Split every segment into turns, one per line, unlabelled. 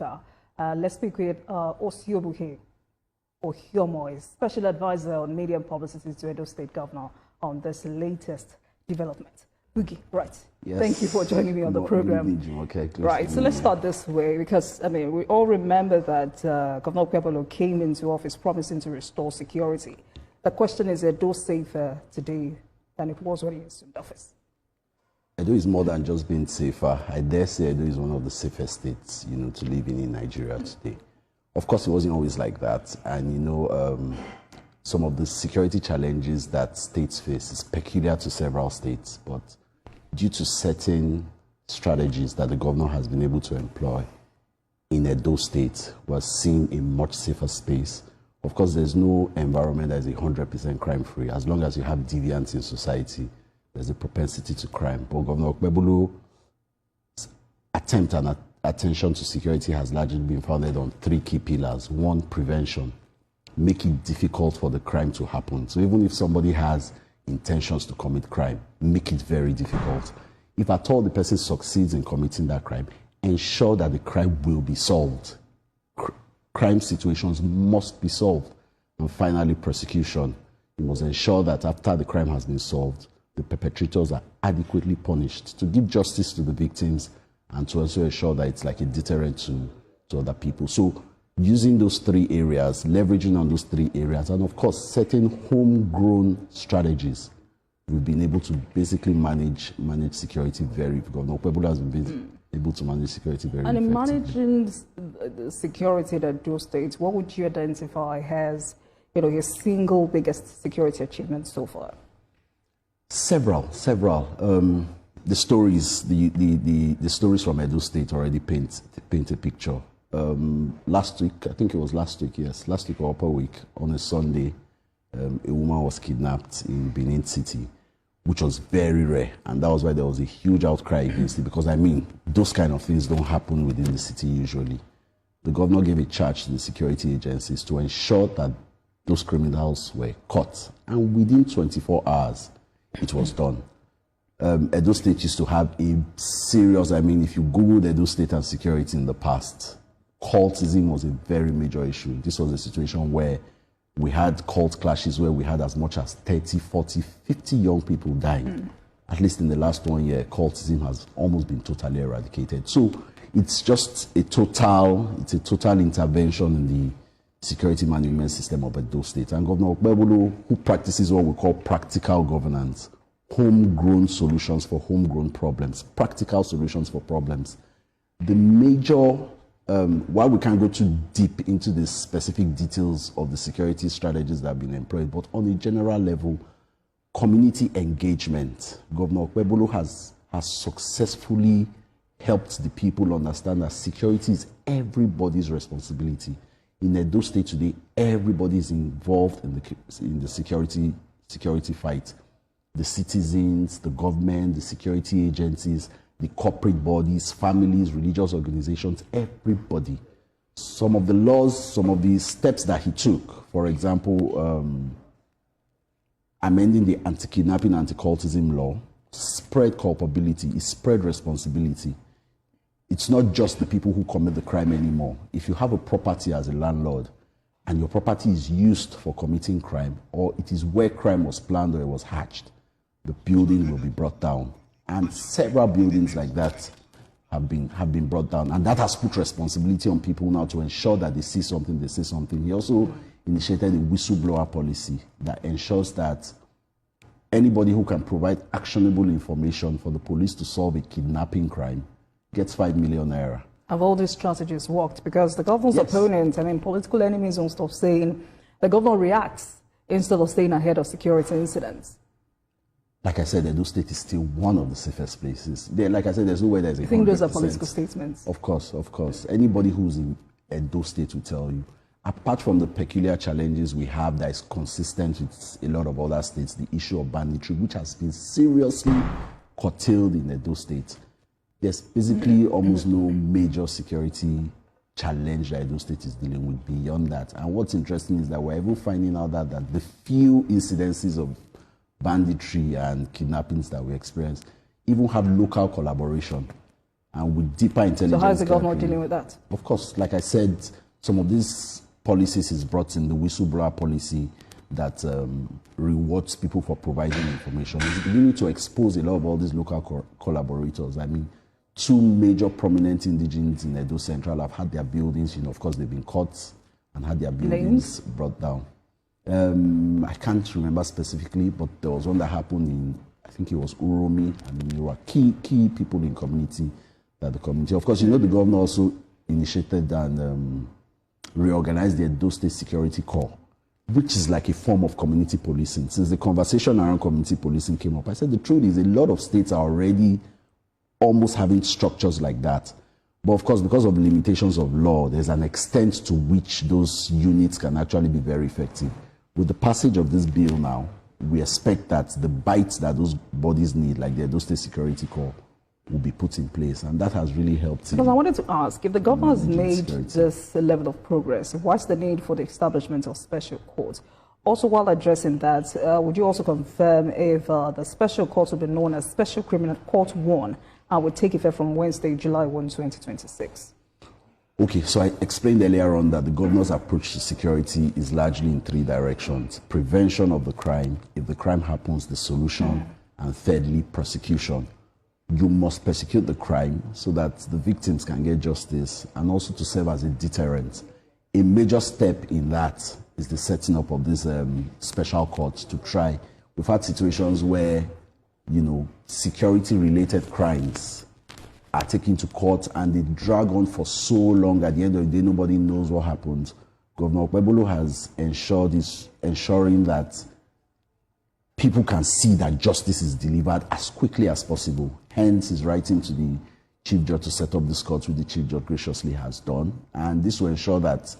safer. Let's speak with Okhuemoi, Special Advisor on Media and Publicity to Edo State Governor, on this latest development. Bugie, right.
Yes.
Thank you for joining me on the program.
Okay,
right, so let's start this way, because, I mean, we all remember that Governor Okhuemoi came into office promising to restore security. The question is, Edo safer today than it was when he assumed office?
Edo is more than just being safer. I dare say Edo is one of the safest states, to live in Nigeria today. Of course, it wasn't always like that. And, some of the security challenges that states face is peculiar to several states. But due to certain strategies that the governor has been able to employ in Edo State, we're seeing a much safer space. Of course, there's no environment that is 100% crime-free. As long as you have deviance in society, there's a propensity to crime. But Governor Okhuemolo's attempt and attention to security has largely been founded on three key pillars. One, prevention. Make it difficult for the crime to happen. So even if somebody has intentions to commit crime, make it very difficult. If at all the person succeeds in committing that crime, ensure that the crime will be solved. Crime situations must be solved. And finally, prosecution. You must ensure that after the crime has been solved, the perpetrators are adequately punished to give justice to the victims and to also ensure that it's like a deterrent to other people. So using those three areas, leveraging on those three areas, and of course, setting homegrown strategies, we've been able to basically manage security very. Governor Okhuemoi has been able to manage security very effectively.
And in managing the security at those states, what would you identify as, your single biggest security achievement so far?
Several. The stories, the stories from Edo State already paint a picture. Last week, I think it was last week or upper week, on a Sunday, a woman was kidnapped in Benin City, which was very rare. And that was why there was a huge outcry against it, because, those kind of things don't happen within the city usually. The governor gave a charge to the security agencies to ensure that those criminals were caught. And within 24 hours, it was done. Edo State used to have a serious, if you Googled Edo State and security in the past, cultism was a very major issue. This was a situation where we had cult clashes where we had as much as 30, 40, 50 young people dying. At least in the last 1 year, cultism has almost been totally eradicated. So it's just a total intervention in the security management system of Edo State. And Governor Okhuemoi, who practices what we call practical governance, homegrown solutions for homegrown problems, practical solutions for problems. The major while we can't go too deep into the specific details of the security strategies that have been employed, but on a general level, community engagement. Governor Okhuemoi has successfully helped the people understand that security is everybody's responsibility. In Edo State today, everybody is involved in the security fight. The citizens, the government, the security agencies, the corporate bodies, families, religious organizations, everybody. Some of the laws, some of the steps that he took, for example, amending the anti-kidnapping, anti-cultism law, spread culpability, spread responsibility. It's not just the people who commit the crime anymore. If you have a property as a landlord and your property is used for committing crime, or it is where crime was planned or it was hatched, the building will be brought down. And several buildings like that have been brought down. And that has put responsibility on people now to ensure that they see something, they say something. He also initiated a whistleblower policy that ensures that anybody who can provide actionable information for the police to solve a kidnapping crime gets 5 million naira.
Have all these strategies worked? Because the governor's opponents, political enemies won't stop saying the governor reacts instead of staying ahead of security incidents.
Like I said, Edo State is still one of the safest places. Like I said, there's no way there's a 100%.
I think those are political statements.
Of course. Anybody who's in Edo State will tell you. Apart from the peculiar challenges we have that is consistent with a lot of other states, the issue of banditry, which has been seriously curtailed in Edo State, there's basically almost no major security challenge that Edo State is dealing with beyond that. And what's interesting is that we're even finding out that the few incidences of banditry and kidnappings that we experience even have local collaboration. and with deeper intelligence.
So how is the governor
gathering.
dealing with that?
Of course, like I said, some of these policies is brought in the whistleblower policy that rewards people for providing information. It's beginning to expose a lot of all these local collaborators. I mean, two major prominent indigenes in Edo Central have had their buildings, of course, they've been caught and had their buildings brought down. I can't remember specifically, but there was one that happened in, I think it was Uromi, and there were key people in community. That the community, of course, the governor also initiated and reorganized the Edo State Security Corps, which is like a form of community policing. Since the conversation around community policing came up, I said the truth is a lot of states are already almost having structures like that. But of course, because of the limitations of law, there's an extent to which those units can actually be very effective. With the passage of this bill now, we expect that the bites that those bodies need, like the Edo State Security Corps, will be put in place, and that has really helped.
Because I wanted to ask, if the government has made this level of progress, what's the need for the establishment of special courts? Also, while addressing that, would you also confirm if the special court will be known as Special Criminal Court 1 and will take effect from Wednesday, July 1, 2026?
Okay, so I explained earlier on that the governor's approach to security is largely in three directions: prevention of the crime, if the crime happens, the solution, and thirdly, prosecution. You must prosecute the crime so that the victims can get justice and also to serve as a deterrent. A major step in that is the setting up of this special courts to try. We've had situations where, security-related crimes are taken to court and they drag on for so long. At the end of the day, nobody knows what happened. Governor Okhuemoi has ensuring that people can see that justice is delivered as quickly as possible. Hence, he's writing to the Chief Judge to set up this court, which the Chief Judge graciously has done. And this will ensure that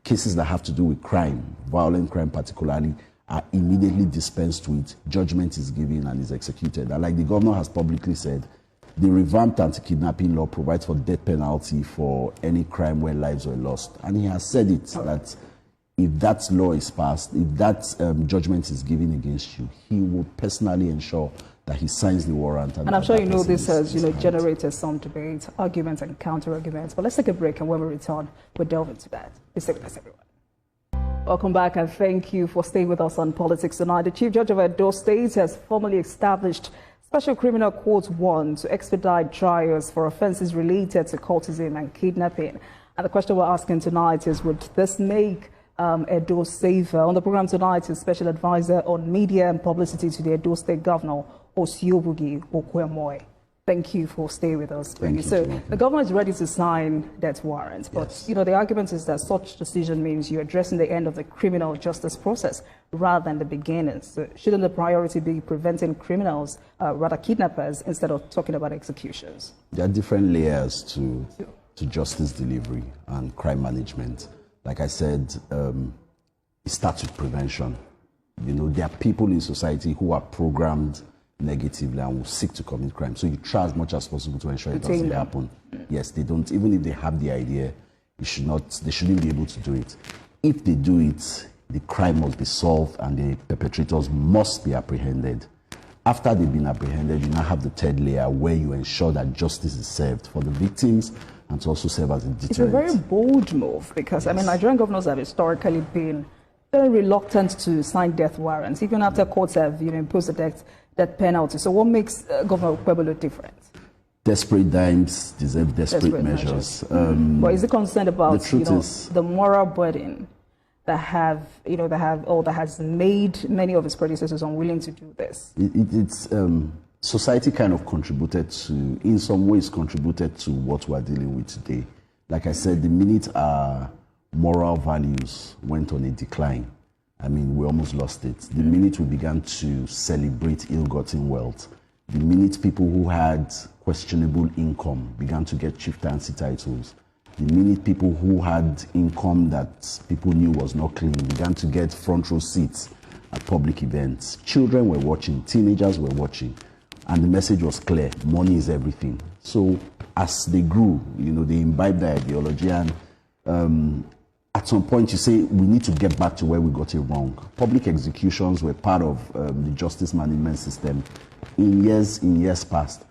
cases that have to do with crime, violent crime particularly, are immediately dispensed with, judgment is given and is executed. And like the governor has publicly said, the revamped anti-kidnapping law provides for death penalty for any crime where lives were lost. And he has said it, that if that law is passed, if that judgment is given against you, he will personally ensure that he signs the warrant. And
I'm sure you know this has generated some debate, arguments and counter-arguments. But let's take a break, and when we return, we'll delve into that. Please stay with us, everyone. Welcome back, and thank you for staying with us on Politics Tonight. The Chief Judge of Edo State has formally established Special Criminal Court 1 to expedite trials for offences related to cultism and kidnapping. And the question we're asking tonight is, would this make Edo safer? On the program tonight is Special Advisor on Media and Publicity to the Edo State Governor, Bugie, Okhuemoi. Thank you for staying with us.
Thank you.
So the government is ready to sign that warrant, but
yes,
the argument is that such decision means you're addressing the end of the criminal justice process rather than the beginnings. So shouldn't the priority be preventing criminals, rather kidnappers, instead of talking about executions?
There are different layers to justice delivery and crime management. Like I said, it starts with prevention. There are people in society who are programmed negatively and will seek to commit crime. So you try as much as possible to ensure it doesn't happen. Yes, they don't, even if they have the idea, they shouldn't be able to do it. If they do it, the crime must be solved and the perpetrators must be apprehended. After they've been apprehended, you now have the third layer where you ensure that justice is served for the victims and to also serve as a deterrent.
It's a very bold move because, yes, Nigerian governors have historically been very reluctant to sign death warrants, even after courts have imposed the death penalty. So what makes Governor Okhuemoi different?
Desperate times deserve desperate measures.
But is it concerned about
the
moral burden that has made many of his predecessors unwilling to do this?
Society kind of contributed to, in some ways, contributed to what we're dealing with today. Like I said, the minute our moral values went on a decline, we almost lost it. The minute we began to celebrate ill-gotten wealth, the minute people who had questionable income began to get chieftaincy titles, the minute people who had income that people knew was not clean began to get front row seats at public events, children were watching, teenagers were watching, and the message was clear: money is everything. So as they grew, they imbibed the ideology, and at some point you say, we need to get back to where we got it wrong. Public executions were part of the justice management system in years past.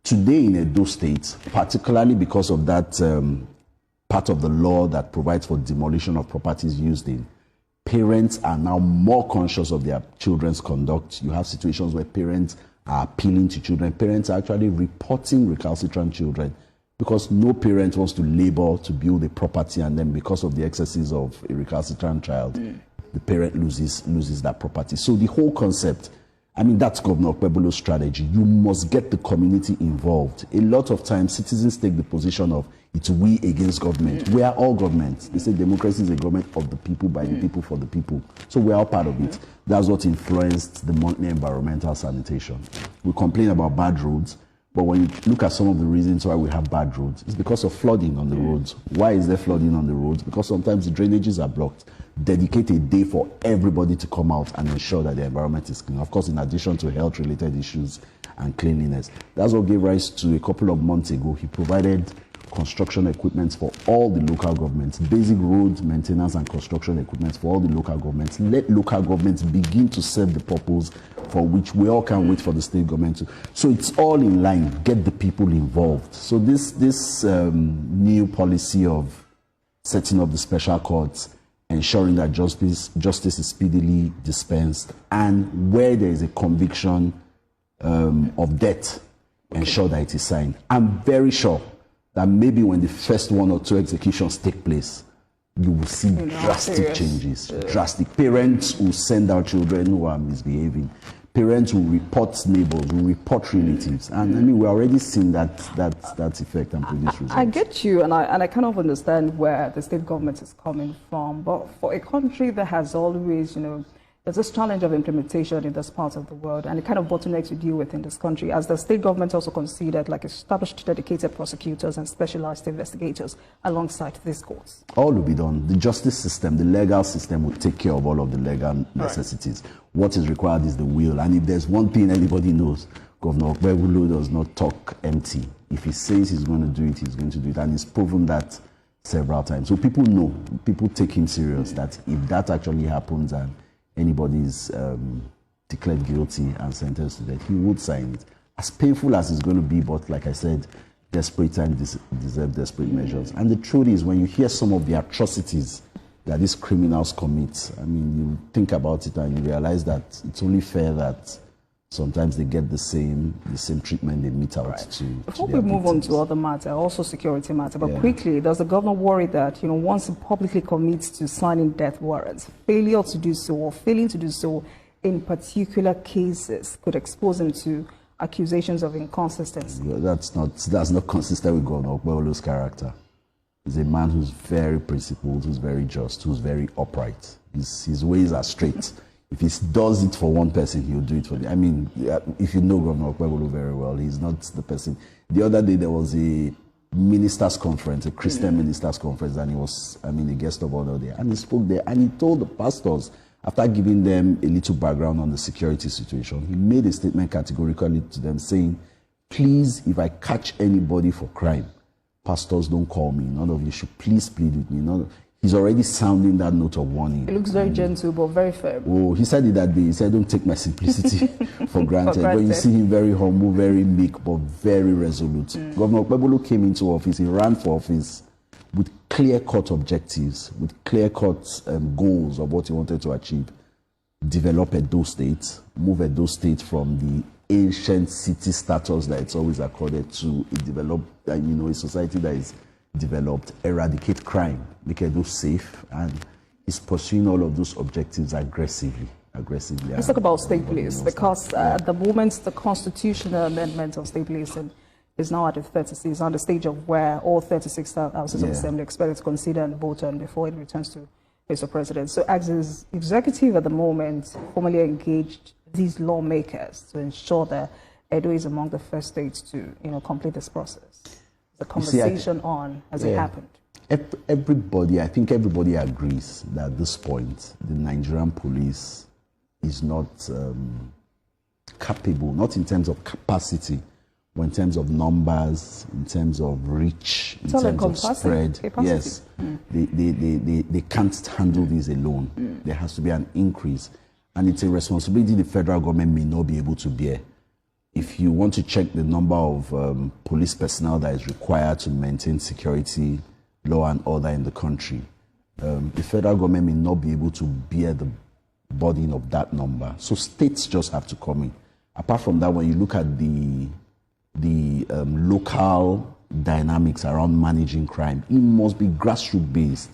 today in Edo State, particularly because of that part of the law that provides for demolition of properties used in, parents are now more conscious of their children's conduct. You have situations where parents are appealing to children. Parents are actually reporting recalcitrant children because no parent wants to labor to build a property, and then because of the excesses of a recalcitrant child, the parent loses that property. So the whole concept, I mean, that's Governor Okhuemolo's strategy. You must get the community involved. A lot of times, citizens take the position of it's we against government. We are all government. They say democracy is a government of the people, by the people, for the people. So we are all part of it. That's what influenced the monthly environmental sanitation. We complain about bad roads, but when you look at some of the reasons why we have bad roads, it's because of flooding on the roads. Why is there flooding on the roads? Because sometimes the drainages are blocked. Dedicate a day for everybody to come out and ensure that the environment is clean. Of course, in addition to health-related issues and cleanliness. That's what gave rise to, a couple of months ago, he provided construction equipment for all the local governments, basic road maintenance and construction equipment for all the local governments. Let local governments begin to serve the purpose for which we all can't wait for the state government to. So it's all in line, get the people involved. So this new policy of setting up the special courts, ensuring that justice is speedily dispensed, and where there is a conviction of death, ensure that it is signed. I'm very sure that maybe when the first 1 or 2 executions take place, you will see drastic changes. Drastic. Parents will send out children who are misbehaving. Parents will report neighbors, will report relatives. And I mean, we're already seeing that effect and produce results.
I get you, and I kind of understand where the state government is coming from. But for a country that has always, there's this challenge of implementation in this part of the world, and the kind of bottlenecks we deal with in this country, as the state government also considered, like established dedicated prosecutors and specialized investigators alongside these courts.
All will be done. The justice system, the legal system will take care of all of the legal necessities. Right. What is required is the will. And if there's one thing anybody knows, Governor Okhuemolo does not talk empty. If he says he's going to do it, he's going to do it. And he's proven that several times. So people know, people take him serious, that if that actually happens and anybody is declared guilty and sentenced to death, he would sign it. As painful as it's going to be, but like I said, desperate times deserve desperate measures. And the truth is, when you hear some of the atrocities that these criminals commit, I mean, you think about it and you realize that it's only fair that sometimes they get the same treatment they mete out to.
Before we move on to other matter, also security matter, but quickly, does the governor worry that, once he publicly commits to signing death warrants, failure to do so or failing to do so in particular cases could expose him to accusations of inconsistency?
Well, that's not consistent with Governor Okhuemolo's character. He's a man who's very principled, who's very just, who's very upright. His ways are straight. If he does it for one person, he'll do it for the. I mean, if you know Governor Okhuemolo very well, he's not the person. The other day there was a ministers' conference, a Christian ministers' conference, and he was, a guest of honor there. And he spoke there, and he told the pastors, after giving them a little background on the security situation, he made a statement categorically to them saying, please, if I catch anybody for crime, pastors, don't call me. None of you should please plead with me. He's already sounding that note of warning. He
looks very gentle, but very firm.
Oh, he said it that day. He said, don't take my simplicity for granted. But you see him very humble, very meek, but very resolute. Governor Okhuemolo came into office. He ran for office with clear-cut objectives, with clear-cut goals of what he wanted to achieve. Develop Edo State, move Edo State from the ancient city status that it's always accorded to a developed, a society that is developed, eradicate crime, make Edo safe, and he's pursuing all of those objectives aggressively.
Let's talk about state police, because at the moment the constitutional amendment of state police is now at the 36, on the stage of where all 36 houses of assembly are expected to consider and vote on before it returns to Mr. President. So as his executive at the moment, formally engaged these lawmakers to ensure that Edo is among the first states to complete this process. The conversation has it happened?
I think everybody agrees that at this point, the Nigerian police is not capable, not in terms of capacity, but in terms of numbers, in terms of reach, in terms of spread. Capacity. Yes, they can't handle this alone. There has to be an increase. And it's a responsibility the federal government may not be able to bear. if you want to check the number of police personnel that is required to maintain security, law and order in the country, the federal government may not be able to bear the burden of that number. So states just have to come in. Apart from that, when you look at the local dynamics around managing crime, it must be grassroots based.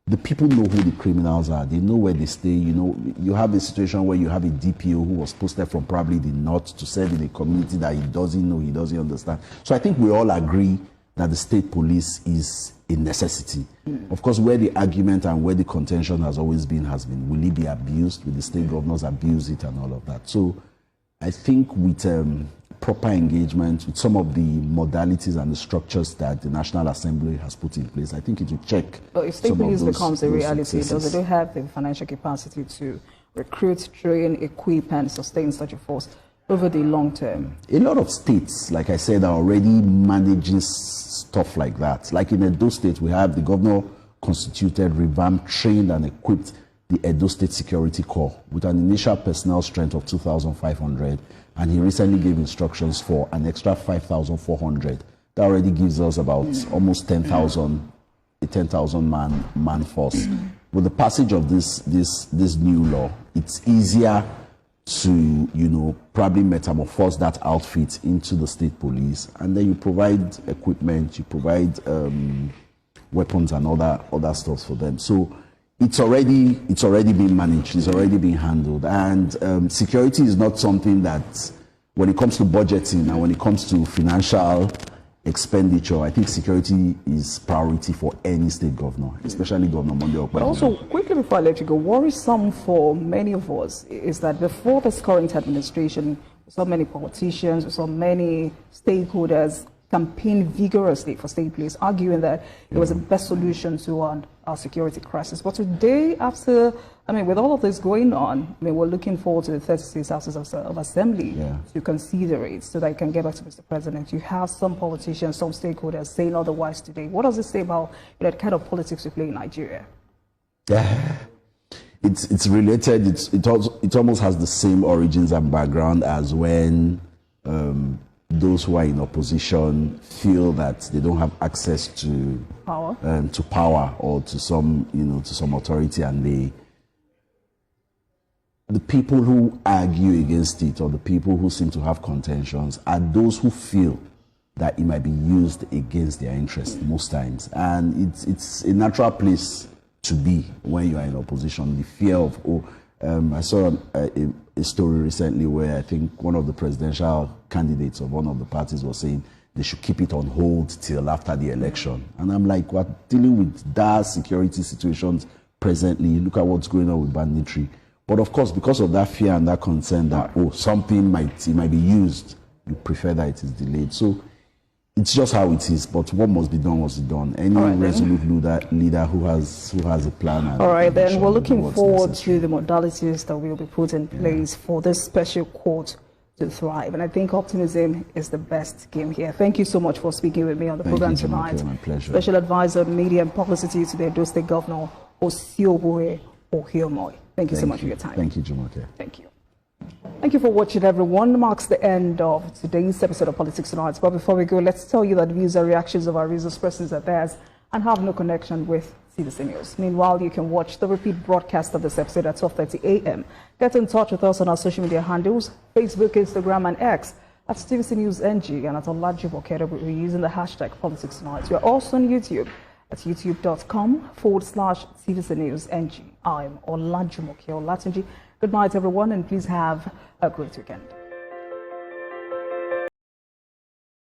The people know who the criminals are. They know where they stay. You know, you have a situation where you have a DPO who was posted from probably the north to serve in a community that he doesn't know, he doesn't understand. So I think we all agree that the state police is a necessity. Of course, where the argument and where the contention has always been, will it be abused? Will the state governors abuse it and all of that? So I think with proper engagement, with some of the modalities and the structures that the National Assembly has put in place, I think it will check.
But if state police becomes a reality, does it have the financial capacity to recruit, train, equip, and sustain such a force over the long term?
A lot of states, like I said, are already managing stuff like that. Like in Edo State, we have the governor constituted, revamped, trained, and equipped the Edo State Security Corps with an initial personnel strength of 2,500, and he recently gave instructions for an extra 5,400. That already gives us about almost 10,000, a 10,000 man force. With the passage of this new law, it's easier to, probably metamorphose that outfit into the state police, and then you provide equipment, you provide weapons and other stuff for them. So it's already been managed, it's already been handled, and security is not something that, when it comes to budgeting and when it comes to financial expenditure, I think security is priority for any state governor, especially Governor Monday Okhuemoi.
But also, quickly before I let you go, worrisome for many of us is that before this current administration, so many politicians, so many stakeholders campaign vigorously for state police, arguing that it was the best solution to our security crisis. But today, after, with all of this going on, we're looking forward to the 36 houses of assembly to consider it so that it can get back to Mr. President. You have some politicians, some stakeholders saying otherwise today. What does it say about the kind of politics we play in Nigeria?
Yeah, it's related. It almost has the same origins and background as when those who are in opposition feel that they don't have access to power or to some authority, and the people who argue against it, or the people who seem to have contentions, are those who feel that it might be used against their interests most times. And it's a natural place to be when you are in opposition. The fear of, I saw a story recently where I think one of the presidential candidates of one of the parties was saying they should keep it on hold till after the election. And I'm like, we're dealing with dire security situations presently. Look at what's going on with banditry. But of course, because of that fear and that concern that, something might be used, you prefer that it is delayed. So it's just how it is, but what must be done must be done. Any resolute leader who has a plan.
All right, then we're looking forward to the modalities that will be put in place for this special court to thrive. And I think optimism is the best game here. Thank you so much for speaking with me on the program tonight.
My pleasure.
Special Advisor on Media and Publicity to the Edo State Governor, Okhuemoi. Thank you so much for your time.
Thank you, Jumoke.
Thank you. Thank you for watching, everyone. Marks the end of today's episode of Politics Tonight. But before we go, let's tell you that views and reactions of our users' persons are theirs and have no connection with CVC News. Meanwhile, you can watch the repeat broadcast of this episode at 12:30 a.m. Get in touch with us on our social media handles, Facebook, Instagram, and X at CVC News NG, and at Olajumo Kedo. We're using the hashtag Politics Tonight. We're also on YouTube at youtube.com/CVC News NG. I'm Olajumo Kedo. Good night, everyone, and please have a great weekend.